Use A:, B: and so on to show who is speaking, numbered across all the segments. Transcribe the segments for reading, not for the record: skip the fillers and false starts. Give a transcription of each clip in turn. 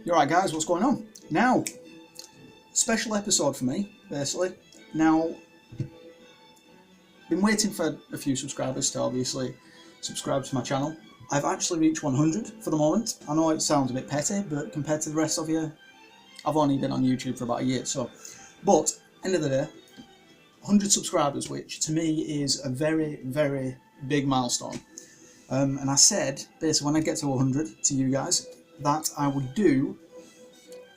A: You're right, guys, what's going on? Now, special episode for me, basically. Now, been waiting for a few subscribers to obviously subscribe to my channel. I've actually reached 100 for the moment. I know it sounds a bit petty, but compared to the rest of you, I've only been on YouTube for about a year, so. But, end of the day, 100 subscribers, which to me is a very, very big milestone. And I said, basically, when I get to 100 to you guys, that I would do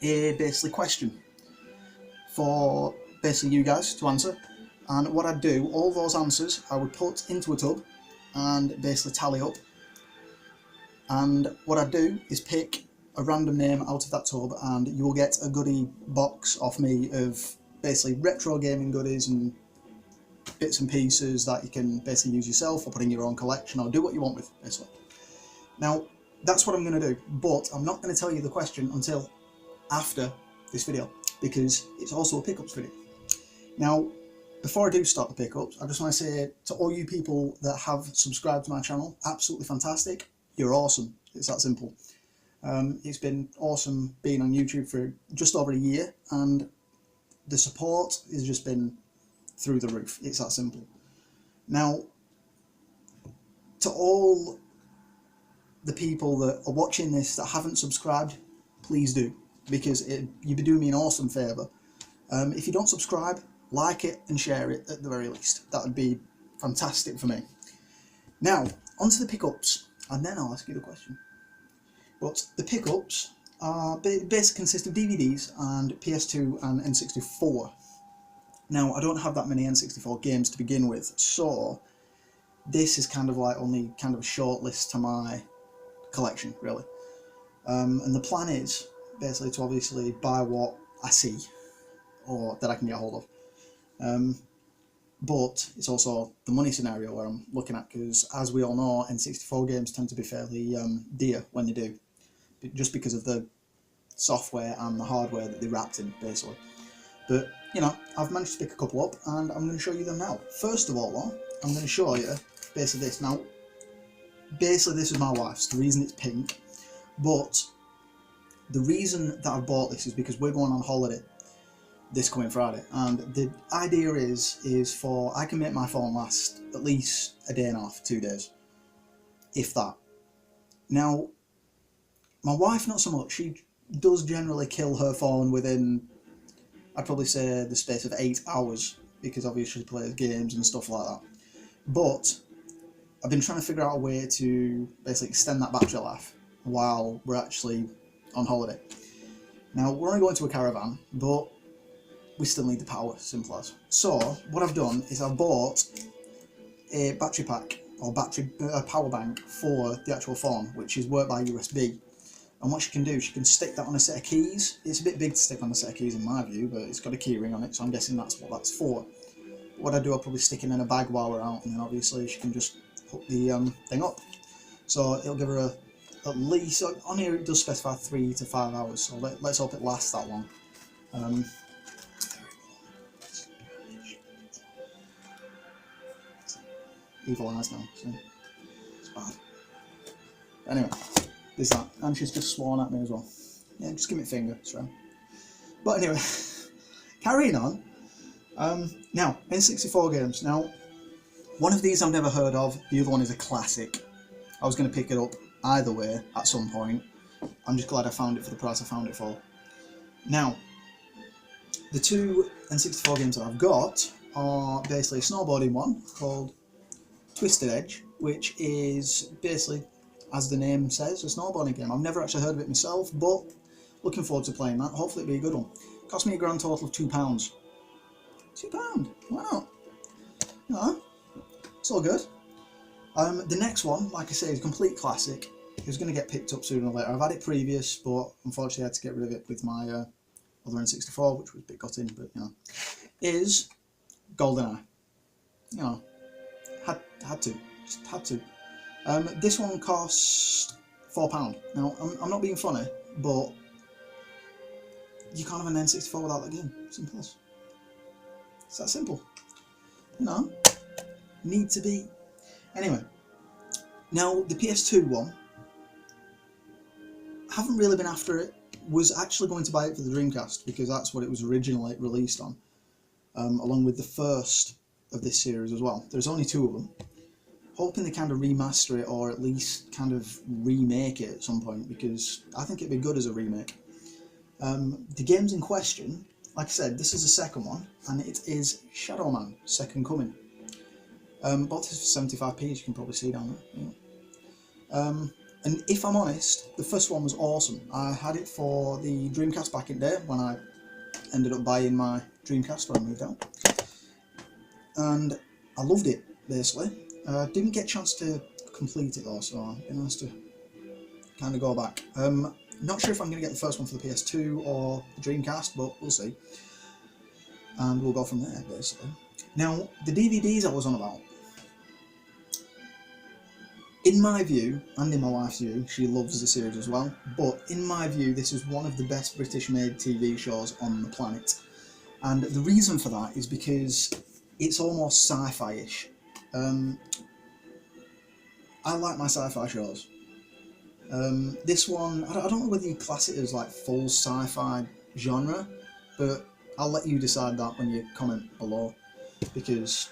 A: a basically question for basically you guys to answer. And what I'd do, all those answers I would put into a tub and basically tally up. And what I'd do is pick a random name out of that tub, and you will get a goodie box off me of basically retro gaming goodies and bits and pieces that you can basically use yourself or put in your own collection or do what you want with, basically. Now, that's what I'm going to do, but I'm not going to tell you the question until after this video, because it's also a pickups video. Now, before I do start the pickups, I just want to say to all you people that have subscribed to my channel, absolutely fantastic, you're awesome. It's that simple. It's been awesome being on YouTube for just over a year, and the support has just been through the roof. It's that simple. Now, to all the people that are watching this that haven't subscribed, please do, because you'd be doing me an awesome favour. If you don't subscribe, like it and share it at the very least. That would be fantastic for me. Now, onto the pickups, and then I'll ask you the question. But the pickups are basically consist of DVDs and PS2 and N64. Now, I don't have that many N64 games to begin with, so this is kind of like only kind of a short list to my collection, really. And the plan is basically to obviously buy what I see or that I can get hold of. But it's also the money scenario where I'm looking at, because as we all know, N64 games tend to be fairly dear when they do, just because of the software and the hardware that they wrapped in, basically. But, you know, I've managed to pick a couple up, and I'm going to show you them now. First of all, though, I'm going to show you basically this. Now, basically this is my wife's, the reason it's pink, but the reason that I bought this is because we're going on holiday this coming Friday, and the idea is for I can make my phone last at least a day and a half, 2 days, if that. Now, my wife not so much. She does generally kill her phone within, I'd probably say, the space of 8 hours, because obviously she plays games and stuff like that. But I've been trying to figure out a way to basically extend that battery life while we're actually on holiday. Now, we're only going to a caravan, but we still need the power, simple as. So, what I've done is I've bought a battery pack, or a power bank for the actual phone, which is worked by USB. And what she can do, she can stick that on a set of keys. It's a bit big to stick on a set of keys in my view, but it's got a key ring on it, so I'm guessing that's what that's for. What I do, I'll probably stick it in a bag while we're out, and then obviously she can just hook the thing up. So it'll give her at least, on here it does specify 3 to 5 hours, so let's hope it lasts that long. Evil eyes now, so it's bad. Anyway, there's that, and she's just sworn at me as well. Yeah, just give me a finger, it's right. But anyway, carrying on. Now, N64 games. Now, one of these I've never heard of, the other one is a classic. I was going to pick it up either way at some point. I'm just glad I found it for the price I found it for. Now, the two N64 games that I've got are basically a snowboarding one called Twisted Edge, which is basically, as the name says, a snowboarding game. I've never actually heard of it myself, but looking forward to playing that. Hopefully it'll be a good one. Cost me a grand total of £2. £2? Why not? You know, it's all good. The next one, like I say, is a complete classic. It was going to get picked up sooner or later. I've had it previous, but unfortunately I had to get rid of it with my other N64, which was a bit gutting, but you know, is GoldenEye. You know, had to, just had to. This one cost £4. Now, I'm not being funny, but you can't have an N64 without that game. Simple as. It's that simple. You know, need to be. Anyway, now the PS2 one, I haven't really been after it was actually going to buy it for the Dreamcast because that's what it was originally released on, along with the first of this series as well. There's only 2 of them. Hoping they kind of remaster it or at least kind of remake it at some point, because I think it'd be good as a remake. The games in question, like I said, this is the second one, and it is Shadow Man: Second Coming. Bought this for 75p, as you can probably see down there. Yeah. And if I'm honest, the first one was awesome. I had it for the Dreamcast back in the day when I ended up buying my Dreamcast when I moved out. And I loved it, basically. Didn't get a chance to complete it though, so it'd be nice to kind of go back. Not sure if I'm going to get the first one for the PS2 or the Dreamcast, but we'll see. And we'll go from there, basically. Now, the DVDs I was on about. In my view, and in my wife's view, she loves the series as well, but in my view this is one of the best British-made TV shows on the planet. And the reason for that is because it's almost sci-fi-ish. I like my sci-fi shows. This one, I don't know whether you class it as like full sci-fi genre, but I'll let you decide that when you comment below, because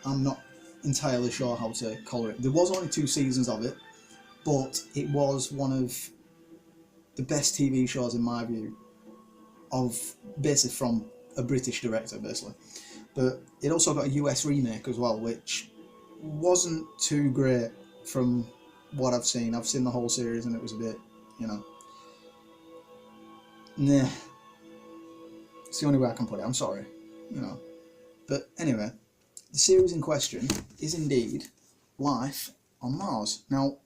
A: I'm not entirely sure how to colour it. There was only 2 seasons of it, but it was one of the best TV shows in my view, of basically from a British director, basically. But it also got a US remake as well, which wasn't too great from what I've seen. I've seen the whole series and it was a bit, you know, nah. It's the only way I can put it, I'm sorry, you know. But anyway, the series in question is indeed Life on Mars. Now,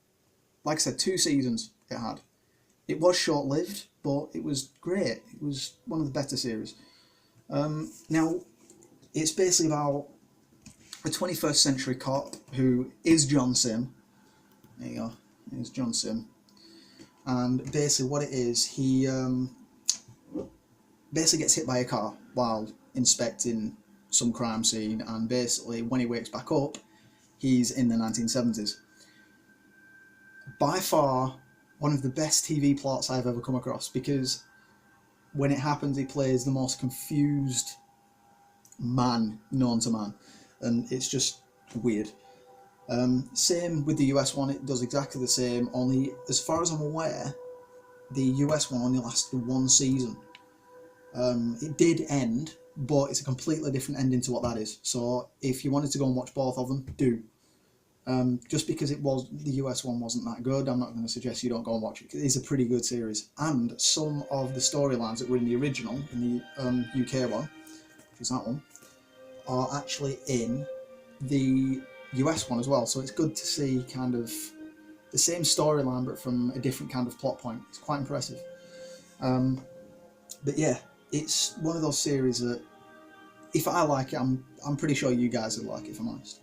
A: like I said, 2 seasons it had. It was short-lived, but it was great. It was one of the better series. Now, it's basically about a 21st century cop who is John Sim. There you go, here's John Sim. And basically what it is, he basically gets hit by a car while inspecting some crime scene, and basically when he wakes back up, he's in the 1970s. By far one of the best TV plots I've ever come across, because when it happens he plays the most confused man known to man, and it's just weird. Same with the US one, it does exactly the same, only as far as I'm aware the US one only lasted 1 season. It did end, but it's a completely different ending to what that is, so if you wanted to go and watch both of them, do. Just because the US one wasn't that good, I'm not going to suggest you don't go and watch it. It is a pretty good series, and some of the storylines that were in the original, in the UK one, which is that one, are actually in the US one as well, so it's good to see kind of the same storyline but from a different kind of plot point. It's quite impressive. But yeah, it's one of those series that if I like it, I'm pretty sure you guys would like it, if I'm honest.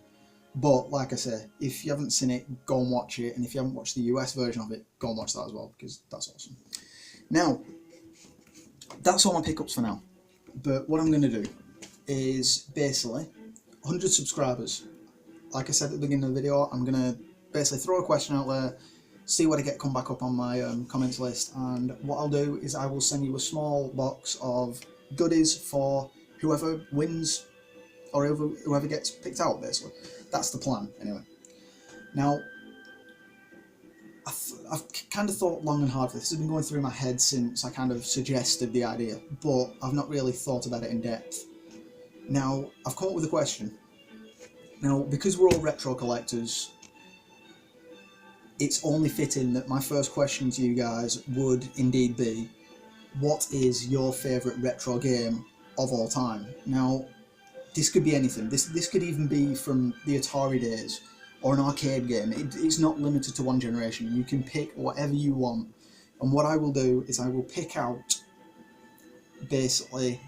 A: But like I say, if you haven't seen it, go and watch it, and if you haven't watched the US version of it, go and watch that as well, because that's awesome. Now, that's all my pickups for now, but what I'm going to do is basically 100 subscribers. Like I said at the beginning of the video, I'm going to basically throw a question out there, see what I get come back up on my comments list, and what I'll do is I will send you a small box of goodies for whoever wins or whoever gets picked out, basically. That's the plan, anyway. Now, I've kind of thought long and hard for this. This has been going through my head since I kind of suggested the idea, but I've not really thought about it in depth. Now, I've come up with a question. Now, because we're all retro collectors, it's only fitting that my first question to you guys would indeed be, what is your favourite retro game of all time? Now, this could be anything. This could even be from the Atari days, or an arcade game. It's not limited to one generation. You can pick whatever you want. And what I will do is I will pick out, basically,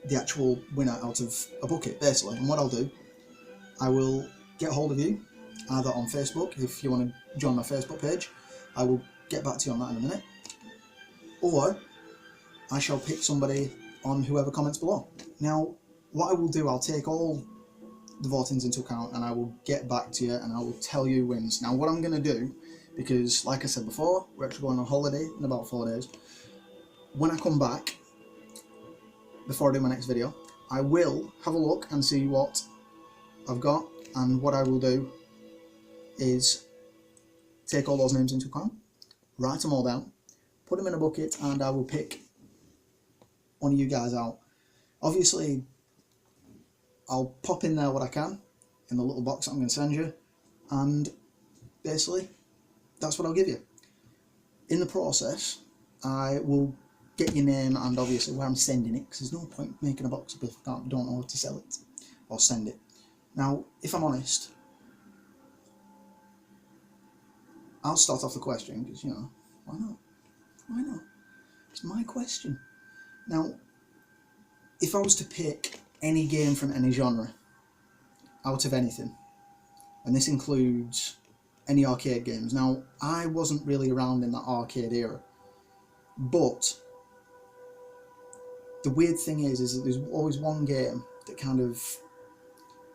A: the actual winner out of a bucket, basically. And what I'll do, I will get hold of you, either on Facebook, if you want to join my Facebook page. I will get back to you on that in a minute. Or I shall pick somebody on whoever comments below. Now, what I will do, I'll take all the votings into account and I will get back to you and I will tell you who wins. Now, what I'm going to do, because like I said before, we're actually going on holiday in about 4 days. When I come back, before I do my next video, I will have a look and see what I've got, and what I will do is take all those names into account, write them all down, put them in a bucket, and I will pick one of you guys out. Obviously, I'll pop in there what I can in the little box that I'm going to send you, and basically that's what I'll give you. In the process, I will get your name and obviously where I'm sending it, because there's no point making a box up if I don't know how to sell it or send it. Now, if I'm honest, I'll start off the question because, you know, why not? Why not? It's my question. Now, if I was to pick any game from any genre, out of anything, and this includes any arcade games. Now, I wasn't really around in that arcade era, but the weird thing is that there's always one game that kind of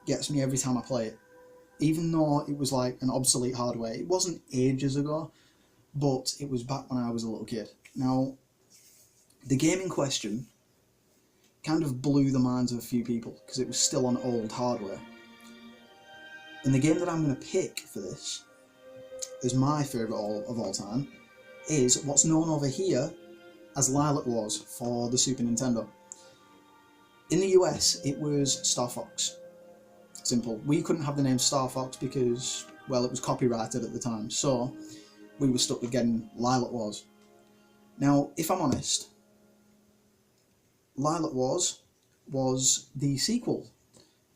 A: gets me every time I play it. Even though it was like an obsolete hardware. It wasn't ages ago, but it was back when I was a little kid. Now, the game in question kind of blew the minds of a few people because it was still on old hardware. And the game that I'm going to pick for this, as my favourite of all time, is what's known over here as Lilac Wars for the Super Nintendo. In the US, it was Star Fox. Simple. We couldn't have the name Star Fox because, well, it was copyrighted at the time, so we were stuck with getting Lilac Wars. Now, if I'm honest, Lilac Wars was the sequel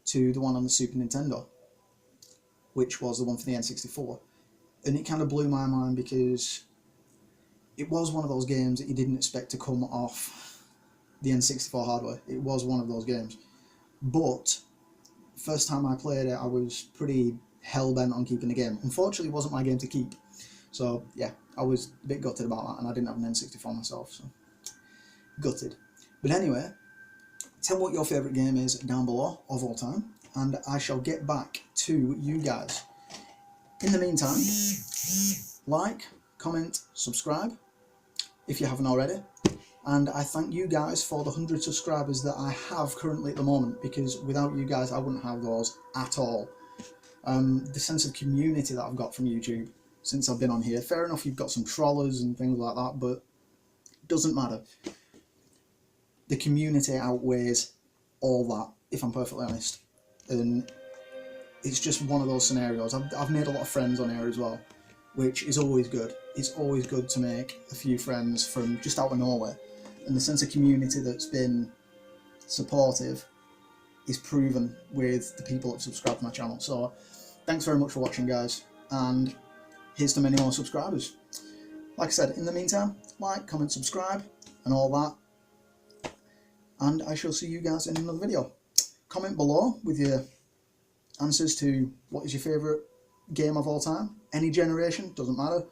A: to the one on the Super Nintendo, which was the one for the N64, and it kind of blew my mind because it was one of those games that you didn't expect to come off the N64 hardware. It was one of those games, but first time I played it, I was pretty hell-bent on keeping the game. Unfortunately, it wasn't my game to keep, so yeah, I was a bit gutted about that, and I didn't have an N64 myself, so gutted. But anyway, tell me what your favourite game is down below of all time, and I shall get back to you guys. In the meantime, like, comment, subscribe if you haven't already, and I thank you guys for the 100 subscribers that I have currently at the moment, because without you guys I wouldn't have those at all. The sense of community that I've got from YouTube since I've been on here, fair enough you've got some trollers and things like that, but it doesn't matter. The community outweighs all that, if I'm perfectly honest, and it's just one of those scenarios. I've made a lot of friends on here as well, which is always good. It's always good to make a few friends from just out of nowhere, and the sense of community that's been supportive is proven with the people that subscribe to my channel. So thanks very much for watching, guys, and here's to many more subscribers. Like I said, in the meantime, like, comment, subscribe and all that, and I shall see you guys in another video. Comment below with your answers to what is your favourite game of all time, any generation, doesn't matter.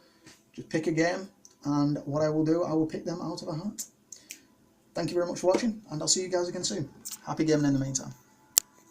A: Just pick a game, and what I will do, I will pick them out of a hat. Thank you very much for watching, and I'll see you guys again soon. Happy gaming in the meantime.